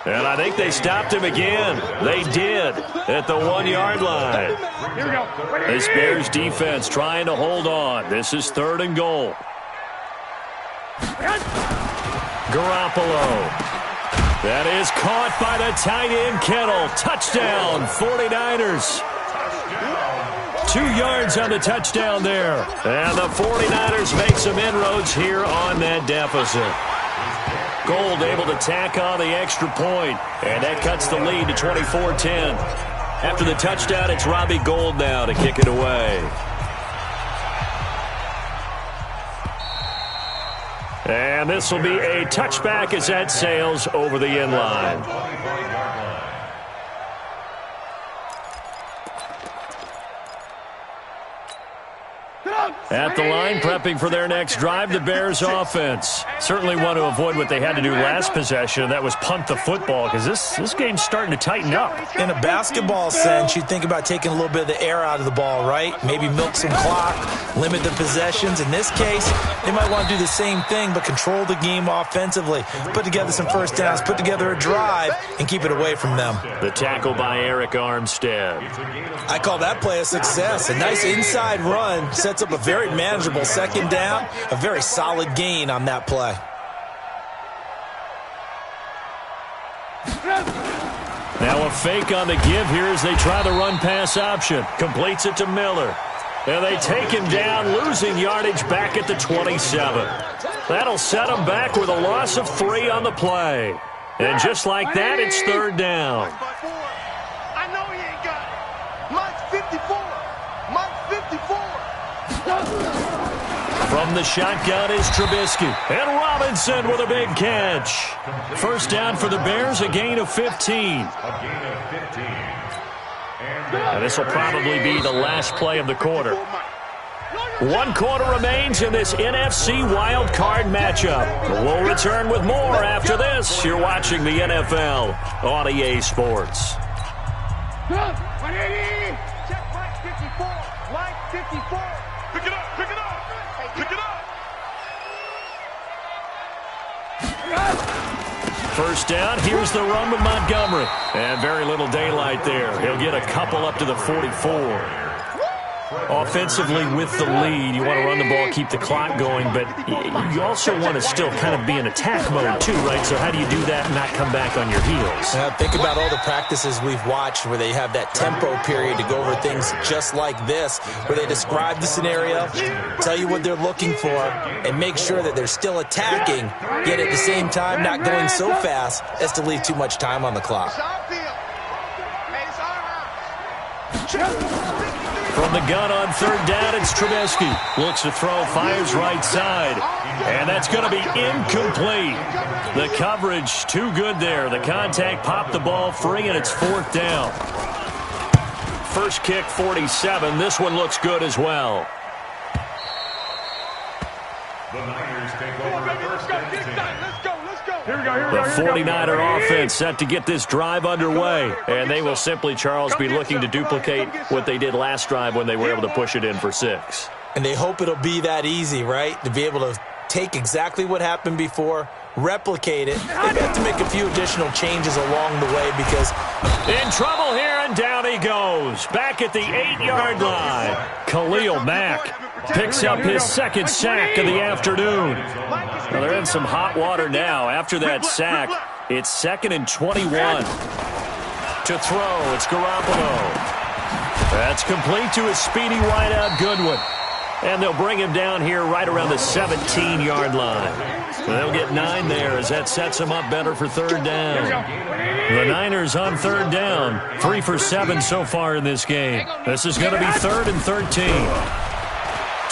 [SPEAKER 5] And I think they stopped him again. They did at the 1-yard line.
[SPEAKER 6] Here we go.
[SPEAKER 5] This Bears defense trying to hold on. This is 3rd and goal. Garoppolo. That is caught by the tight end, Kittle. Touchdown, 49ers. 2 yards on the touchdown there. And the 49ers make some inroads here on that deficit. Gold able to tack on the extra point, and that cuts the lead to 24-10. After the touchdown, it's Robbie Gould now to kick it away. And this will be a touchback as that sails over the end line. At the line, prepping for their next drive, the Bears offense. Certainly want to avoid what they had to do last possession. That was punt the football, because this game's starting to tighten up.
[SPEAKER 8] In a basketball sense, you think about taking a little bit of the air out of the ball, right? Maybe milk some clock, limit the possessions. In this case, they might want to do the same thing, but control the game offensively. Put together some 1st downs, put together a drive, and keep it away from them.
[SPEAKER 5] The tackle by Eric Armstead.
[SPEAKER 8] I call that play a success. A nice inside run sets up a very manageable 2nd down, a very solid gain on that play.
[SPEAKER 5] Now a fake on the give here as they try the run-pass option. Completes it to Miller. And they take him down, losing yardage back at the 27. That'll set him back with a loss of 3 on the play. And just like that, it's 3rd down.
[SPEAKER 7] I know he ain't got it. Mike's 54. Mike's 54.
[SPEAKER 5] From the shotgun is Trubisky. And Robinson with a big catch. First down for the Bears, a gain of 15. And this will probably be the last play of the quarter. 1 quarter remains in this NFC Wildcard matchup. We'll return with more after this. You're watching the NFL on EA Sports.
[SPEAKER 6] 180! Check Mike 54. Mike 54. Pick it up, pick it up, pick it up.
[SPEAKER 5] First down, here's the run with Montgomery. And very little daylight there. He'll get a couple up to the 44. Offensively with the lead, you want to run the ball, keep the clock going, but you also want to still kind of be in attack mode too, right? So how do you do that and not come back on your heels?
[SPEAKER 8] Think about all the practices we've watched where they have that tempo period to go over things just like this, where they describe the scenario, tell you what they're looking for, and make sure that they're still attacking, yet at the same time not going so fast as to leave too much time on the clock.
[SPEAKER 5] From the gun on third down, it's Trubisky. Looks to throw, fires right side. And that's going to be incomplete. The coverage too good there. The contact popped the ball free, and it's fourth down. First kick, 47. This one looks good as well.
[SPEAKER 9] The Niners take over first and 10.
[SPEAKER 5] The 49er offense set to get this drive underway. And they will simply, Charles, be looking to duplicate what they did last drive when they were able to push it in for 6.
[SPEAKER 8] And they hope it'll be that easy, right? To be able to take exactly what happened before, replicate it. They've got to make a few additional changes along the way because...
[SPEAKER 5] In trouble here, and down he goes. Back at the 8-yard line. Khalil Mack picks up his second sack of the afternoon. Well, they're in some hot water now. After that sack, it's 2nd and 21. To throw, it's Garoppolo. That's complete to his speedy wideout Goodwin. And they'll bring him down here right around the 17-yard line. They'll get 9 there as that sets him up better for third down. The Niners on third down. 3 for 7 so far in this game. This is going to be 3rd and 13.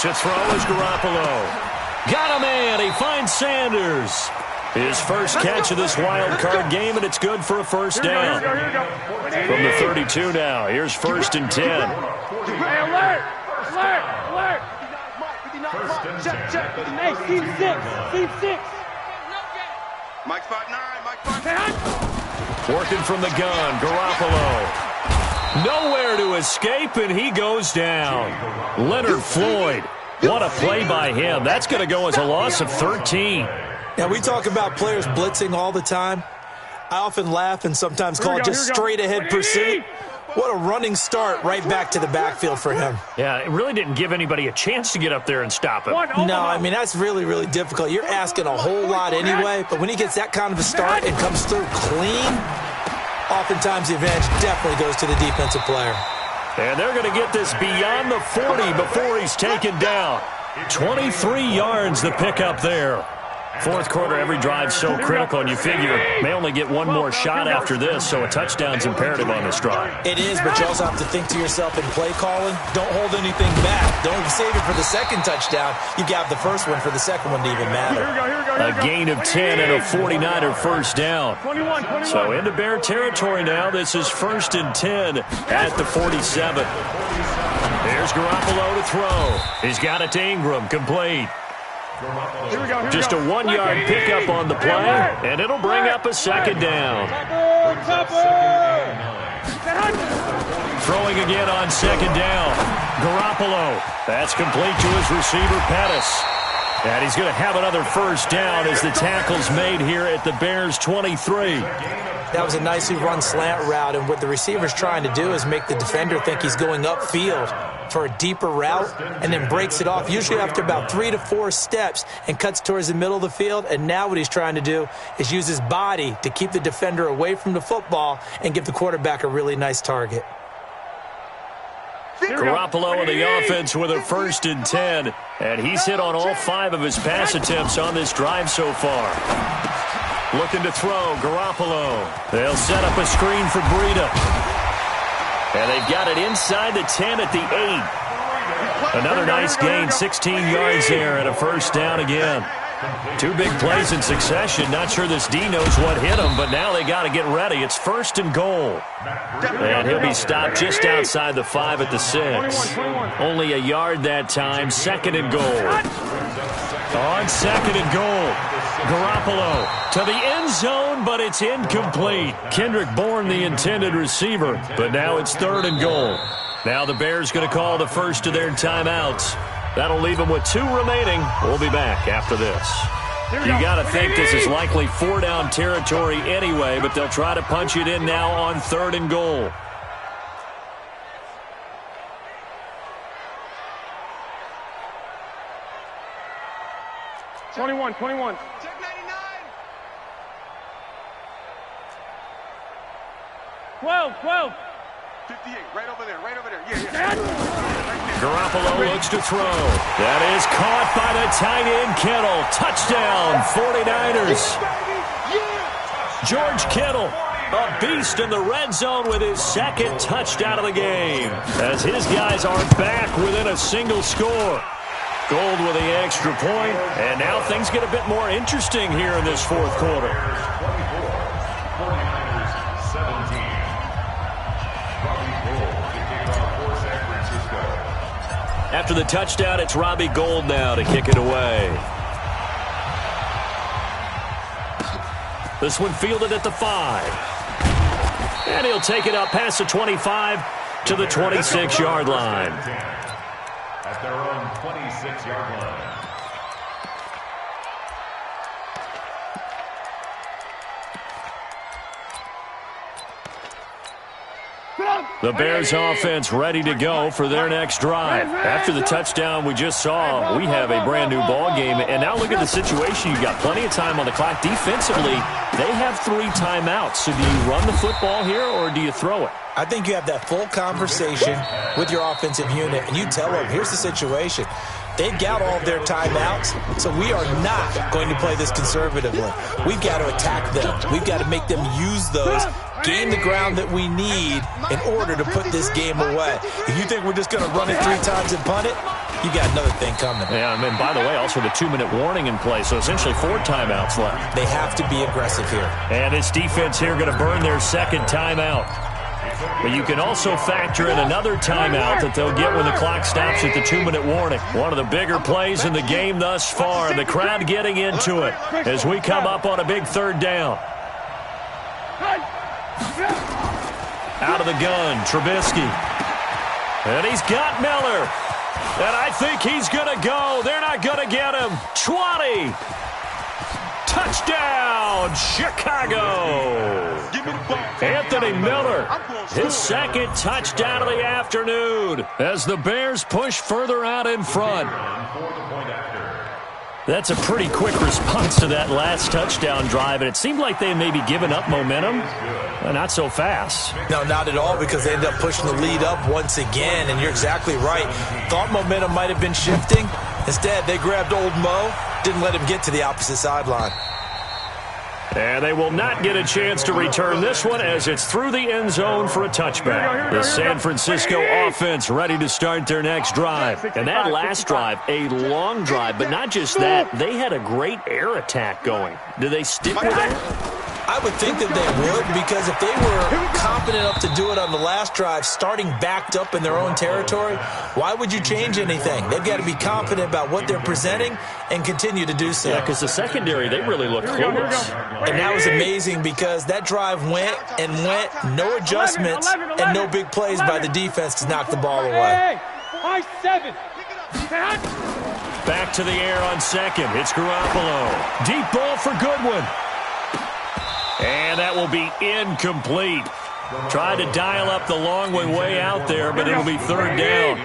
[SPEAKER 5] To throw is Garoppolo. Got a man. He finds Sanders. His first catch of this wild card game, and it's good for a first down. From the 32 now, here's 1st and 10.
[SPEAKER 6] Hey, alert! Alert! Alert! Check, check. Hey, team 6. Team 6.
[SPEAKER 7] Mike 5'9", Mike 5'9".
[SPEAKER 5] Working from the gun, Garoppolo. Nowhere to escape, and he goes down. Leonard Floyd. What a play by him. That's going to go as a loss of 13.
[SPEAKER 8] Now, we talk about players blitzing all the time. I often laugh and sometimes call it just straight-ahead pursuit. What a running start right back to the backfield for him.
[SPEAKER 5] Yeah, it really didn't give anybody a chance to get up there and stop him.
[SPEAKER 8] No, I mean, that's really, really difficult. You're asking a whole lot anyway, but when he gets that kind of a start and comes through clean, oftentimes the advantage definitely goes to the defensive player.
[SPEAKER 5] And they're going to get this beyond the 40 before he's taken down. 23 yards the pickup there. Fourth quarter, every drive so critical, and you figure may only get one more shot after this, so a touchdown's imperative on this drive.
[SPEAKER 8] It is, but you also have to think to yourself in play calling, don't hold anything back. Don't save it for the second touchdown. You got the first one for the second one to even matter.
[SPEAKER 5] A gain of 10 and a 49er first down. So into Bear territory now. This is 1st and 10 at the 47. There's Garoppolo to throw. He's got it to Ingram, complete. Just a 1-yard pickup on the play, and it'll bring up a second down. Throwing again on second down. Garoppolo. That's complete to his receiver, Pettis. And he's going to have another first down as the tackle's made here at the Bears' 23.
[SPEAKER 8] That was a nicely run slant route, and what the receiver's trying to do is make the defender think he's going upfield for a deeper route and then breaks it off, usually after about 3 to 4 steps, and cuts towards the middle of the field. And now what he's trying to do is use his body to keep the defender away from the football and give the quarterback a really nice target.
[SPEAKER 5] Garoppolo in the offense with a 1st and 10, and he's hit on all 5 of his pass attempts on this drive so far. Looking to throw, Garoppolo. They'll set up a screen for Breida. And they've got it inside the 10 at the 8. Another nice gain, 16 yards there, and a first down again. Two big plays in succession. Not sure this D knows what hit him, but now they got to get ready. It's 1st and goal. And he'll be stopped just outside the 5 at the 6. Only a yard that time. 2nd and goal. On 2nd and goal, Garoppolo to the end zone, but it's incomplete. Kendrick Bourne, the intended receiver, but now it's 3rd and goal. Now the Bears going to call the first of their timeouts. That'll leave them with 2 remaining. We'll be back after this. You got to think this is likely 4-down territory anyway, but they'll try to punch it in now on 3rd and goal.
[SPEAKER 6] Twenty-one.
[SPEAKER 7] Check 99.
[SPEAKER 6] 12.
[SPEAKER 7] 58, right over there. Yeah.
[SPEAKER 5] Garoppolo looks to throw. That is caught by the tight end, Kittle. Touchdown, 49ers. George Kittle, a beast in the red zone with his 2nd touchdown of the game, as his guys are back within a single score. Gold with the extra point, and now things get a bit more interesting here in this 4th quarter.
[SPEAKER 9] 49ers 17.
[SPEAKER 5] After the touchdown, it's Robbie Gould now to kick it away. This one fielded at the 5. And he'll take it up past the 25 to the 26-yard line.
[SPEAKER 9] At their own 26-yard line.
[SPEAKER 5] The Bears offense ready to go for their next drive. After the touchdown we just saw, we have a brand new ball game. And now look at the situation. You've got plenty of time on the clock. Defensively, they have 3 timeouts. So do you run the football here or do you throw it?
[SPEAKER 8] I think you have that full conversation with your offensive unit, and you tell them, here's the situation. They've got all of their timeouts, so we are not going to play this conservatively. We've got to attack them. We've got to make them use those, gain the ground that we need in order to put this game away. If you think we're just going to run it 3 times and punt it, you got another thing coming.
[SPEAKER 5] Yeah, and by the way, also the 2-minute warning in play, so essentially 4 timeouts left.
[SPEAKER 8] They have to be aggressive here.
[SPEAKER 5] And this defense here going to burn their 2nd timeout. But you can also factor in another timeout that they'll get when the clock stops at the 2-minute warning. One of the bigger plays in the game thus far. The crowd getting into it as we come up on a big 3rd down. Out of the gun, Trubisky. And he's got Miller. And I think he's going to go. They're not going to get him. 20. Touchdown, Chicago. Anthony Miller, his 2nd touchdown of the afternoon as the Bears push further out in front. That's a pretty quick response to that last touchdown drive, and it seemed like they may be giving up momentum. Not so fast.
[SPEAKER 8] No, not at all, because they ended up pushing the lead up once again, and you're exactly right. Thought momentum might have been shifting. Instead, they grabbed old Mo, didn't let him get to the opposite sideline.
[SPEAKER 5] And they will not get a chance to return this one as it's through the end zone for a touchback. The San Francisco offense ready to start their next drive. And that last drive, a long drive, but not just that, they had a great air attack going. Do they stick with that?
[SPEAKER 8] I would think that they would, because if they were confident enough to do it on the last drive, starting backed up in their own territory, why would you change anything? They've got to be confident about what they're presenting and continue to do so.
[SPEAKER 5] Yeah, because the secondary, they really looked clueless.
[SPEAKER 8] And that was amazing because that drive went and went, no adjustments, and no big plays by the defense to knock the ball away.
[SPEAKER 5] Back to the air on 2nd. It's Garoppolo. Deep ball for Goodwin. And that will be incomplete. Tried to dial up the long one way out there, but it'll be 3rd down.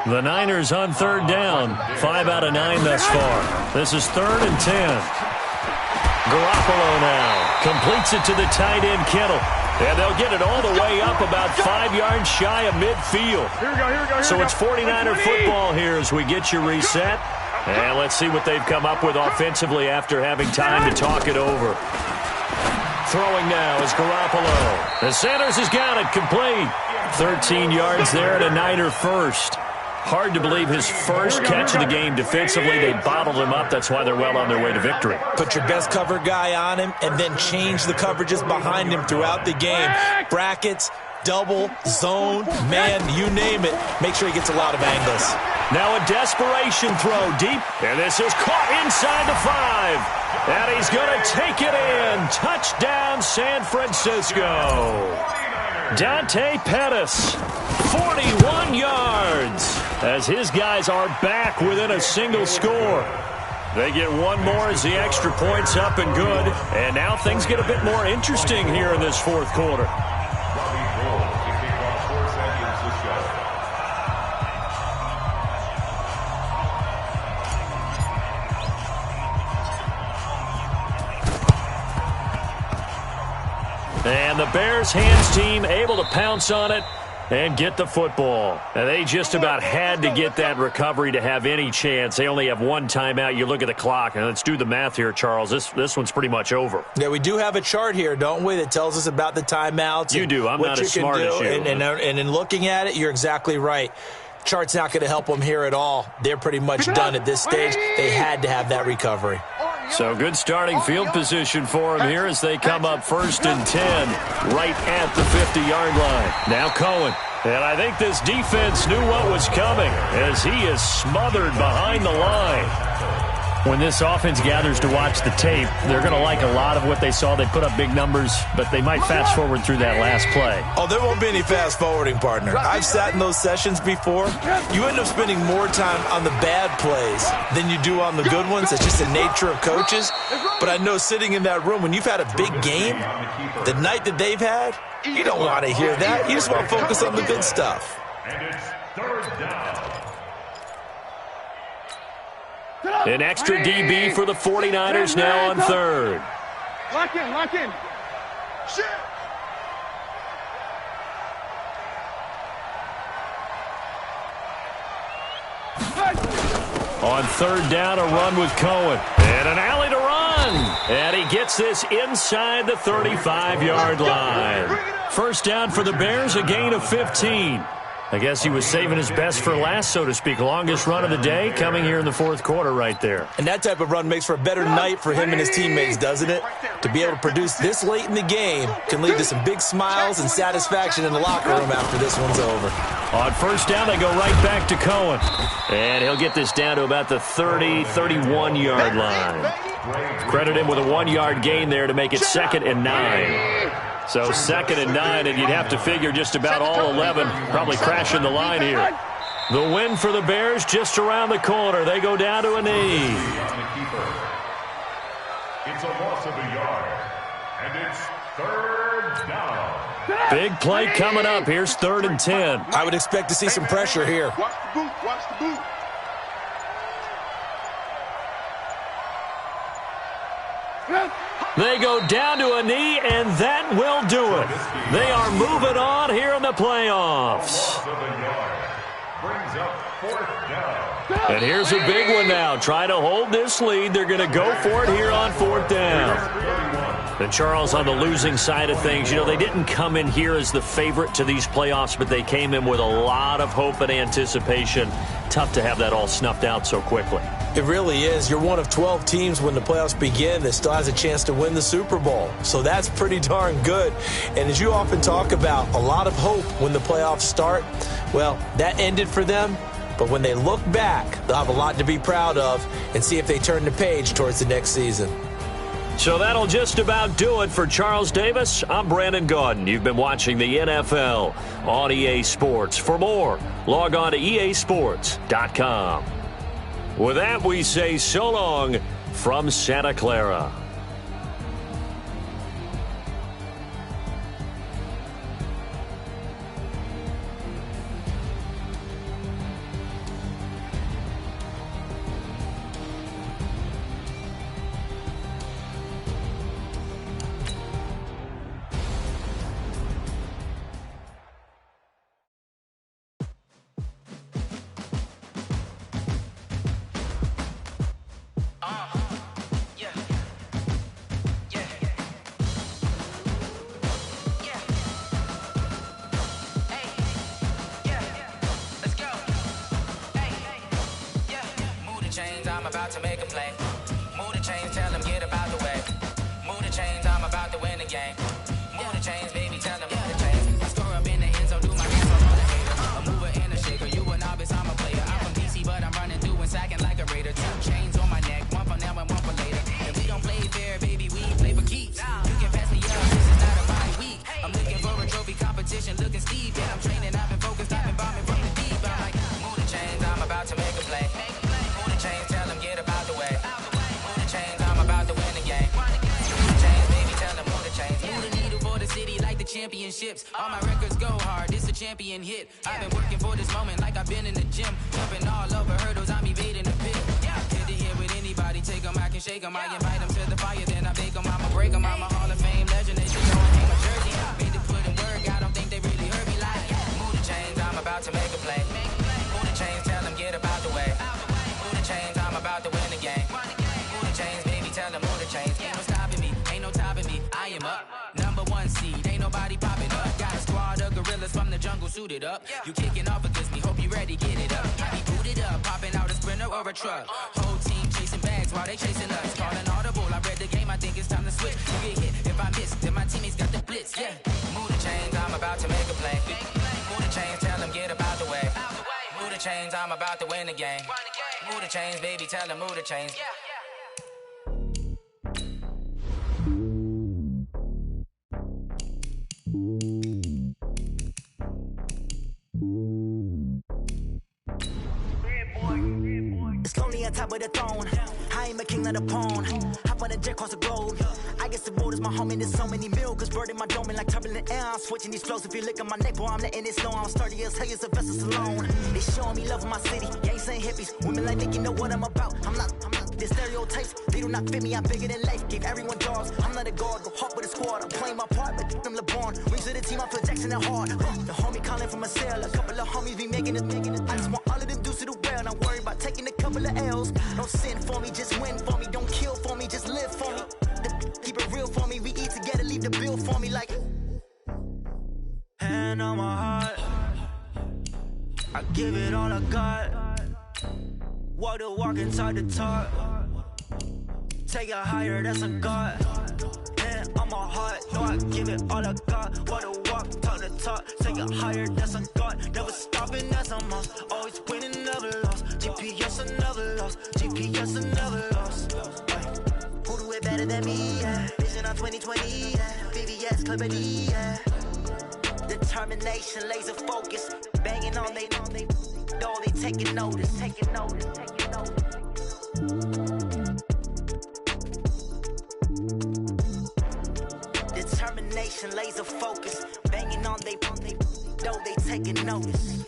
[SPEAKER 5] The Niners on 3rd down. 5 out of 9 thus far. This is 3rd and 10. Garoppolo now completes it to the tight end, Kittle. And they'll get it all the way up about 5 yards shy of midfield. So it's 49er football here as we get you reset. And let's see what they've come up with offensively after having time to talk it over. Throwing now is Garoppolo. And Sanders has got it complete. 13 yards there and a Niner first. Hard to believe his first catch of the game defensively. They bottled him up. That's why they're well on their way to victory.
[SPEAKER 8] Put your best cover guy on him and then change the coverages behind him throughout the game. Brackets, double, zone, man, you name it. Make sure he gets a lot of angles.
[SPEAKER 5] Now a desperation throw deep, and this is caught inside the 5. And he's going to take it in. Touchdown, San Francisco. Dante Pettis, 41 yards, as his guys are back within a single score. They get one more as the extra point's up and good. And now things get a bit more interesting here in this fourth quarter. And the Bears hands team able to pounce on it and get the football. And they just about had to get that recovery to have any chance. They only have one timeout. You look at the clock, and let's do the math here, Charles. This one's pretty much over.
[SPEAKER 8] Yeah, we do have a chart here, don't we, that tells us about the timeouts.
[SPEAKER 5] You do. I'm not as smart as you.
[SPEAKER 8] And in looking at it, you're exactly right. Chart's not going to help them here at all. They're pretty much done at this stage. They had to have that recovery.
[SPEAKER 5] So good starting field position for him here as they come up 1st and 10 right at the 50-yard line. Now Cohen. And I think this defense knew what was coming as he is smothered behind the line. When this offense gathers to watch the tape, they're going to like a lot of what they saw. They put up big numbers, but they might fast forward through that last play.
[SPEAKER 8] Oh, there won't be any fast forwarding, partner. I've sat in those sessions before. You end up spending more time on the bad plays than you do on the good ones. It's just the nature of coaches. But I know sitting in that room, when you've had a big game, the night that they've had, you don't want to hear that. You just want to focus on the good stuff.
[SPEAKER 9] And it's 3rd down.
[SPEAKER 5] An extra DB for the 49ers now on 3rd.
[SPEAKER 6] Lock in, lock in. Shit.
[SPEAKER 5] On 3rd down, a run with Cohen. And an alley to run. And he gets this inside the 35-yard line. 1st down for the Bears, a gain of 15. I guess he was saving his best for last, so to speak. Longest run of the day coming here in the 4th quarter right there.
[SPEAKER 8] And that type of run makes for a better night for him and his teammates, doesn't it? To be able to produce this late in the game can lead to some big smiles and satisfaction in the locker room after this one's over.
[SPEAKER 5] On 1st down, they go right back to Cohen. And he'll get this down to about the 30, 31-yard line. Credit him with a 1-yard gain there to make it 2nd and 9. So 2nd and 9, and you'd have to figure just about all 11 probably crashing the line here. The win for the Bears just around the corner. They go down to a knee.
[SPEAKER 9] It's a loss of a yard, and it's 3rd down.
[SPEAKER 5] Big play coming up. Here's 3rd and 10.
[SPEAKER 8] I would expect to see some pressure here.
[SPEAKER 7] Watch the boot, watch the boot.
[SPEAKER 5] They go down to a knee, and that will do it. They are moving on here in the playoffs.
[SPEAKER 9] Brings up 4th down.
[SPEAKER 5] And here's a big one now. Trying to hold this lead. They're going to go for it here on 4th down. And Charles, on the losing side of things, you know, they didn't come in here as the favorite to these playoffs, but they came in with a lot of hope and anticipation. Tough to have that all snuffed out so quickly.
[SPEAKER 8] It really is. You're one of 12 teams when the playoffs begin that still has a chance to win the Super Bowl. So that's pretty darn good. And as you often talk about, a lot of hope when the playoffs start. Well, that ended for them. But when they look back, they'll have a lot to be proud of and see if they turn the page towards the next season.
[SPEAKER 5] So that'll just about do it for Charles Davis. I'm Brandon Gaudin. You've been watching the NFL on EA Sports. For more, log on to easports.com. With that, we say so long from Santa Clara.
[SPEAKER 10] I'm about to make a play. Move the chains, tell them get about the way. Move the chains, I'm about to win the game. Move the chains, baby, tell them move the chains. I score up in the end zone, do my dance on the hater. A mover and a shaker, you a novice, I'm a player. I'm from DC, but I'm running through and sacking like a raider. 2 chains on my neck, one for now and one for later. And we don't play fair, baby, we play for keeps. You can pass me up, this is not a bye week. I'm looking for a trophy competition, looking steep. Yeah, I'm training, I've been focused, I've been bombing from the deep. I'm like, move the chains, I'm about to make a play. Move the chains, tell them get about the way. Move the chains, I'm about to win the game. Move the chains, baby, tell them move the chains. Move the needle for the city like the championships. All my records go hard, this a champion hit. I've been working for this moment like I've been in the gym. Jumping all over hurdles, I'm evading the pit. Hit to hit with anybody, take them, I can shake them. I invite them to the fire, then I bake them. I'ma break them, I'm a Hall of Fame legend. They should know I hang my jersey. Made to put in work, I don't think they really heard me like. Move the chains, I'm about to make a play. Move the chains, tell them get about the way. Move the chains, I'm about to win the game. Move the chains, baby, tell them move the chains. Ain't no stopping me, ain't no topping me. I am up, #1 seed, ain't nobody popping up. Got a squad of gorillas from the jungle suited up. You kicking off against me, hope you ready, get it up. I be booted up, popping out a Sprinter or a truck. Whole team chasing bags while they chasing us. Calling audible, I read the game, I think it's time to switch. You get hit, if I miss, then my teammates got the blitz, yeah. Move the chains, I'm about to make a play. Move the chains, tell them get about the way. Move the chains, I'm about to win the game. Move the chains, baby, tell them move the chains.
[SPEAKER 11] It's lonely on top of the throne. I ain't a king of the pawn. Hop on a jet across the globe. I guess the road is my home and there's so many miracles burning my dome like turbulent air. I'm switching these flows. If you look at my neck, boy, I'm letting it slow. I'm sturdy as hell as a vessel alone. They showing me love in my city. Gang saying hippies. Women like Nick, you know what I'm about. I'm not the stereotypes. They do not fit me. I'm bigger than life. Gave everyone jobs. I'm not a guard. Go hard with a squad. I'm playing my part, but I'm LeBron. Wings to the team. I feel Jackson and hard. The homie calling from a cell. A couple of homies be making it. I just want all of them dudes to do well. Not worry about taking a couple of L's. Don't sin for me, just win for me. Don't kill for me, just live for me. Keep it real for me. We eat together, leave the bill for me like. Hand on my heart, I give it all I got. Walk the walk inside the talk. Take it higher, that's a God. Hand on my heart, no, I give it all I got. Walk the walk, talk the talk. Take it higher, that's a God. Never stopping, that's a must. Always winning, never lost. GPS, I never lost. GPS, I never lost. Who do it better than me? Yeah. Vision on 2020. Yeah. VVS, Clippity. Yeah. Determination, laser focus. Banging on they door, they taking notice. Taking notice. Determination, laser focus. Banging on they door, they taking notice.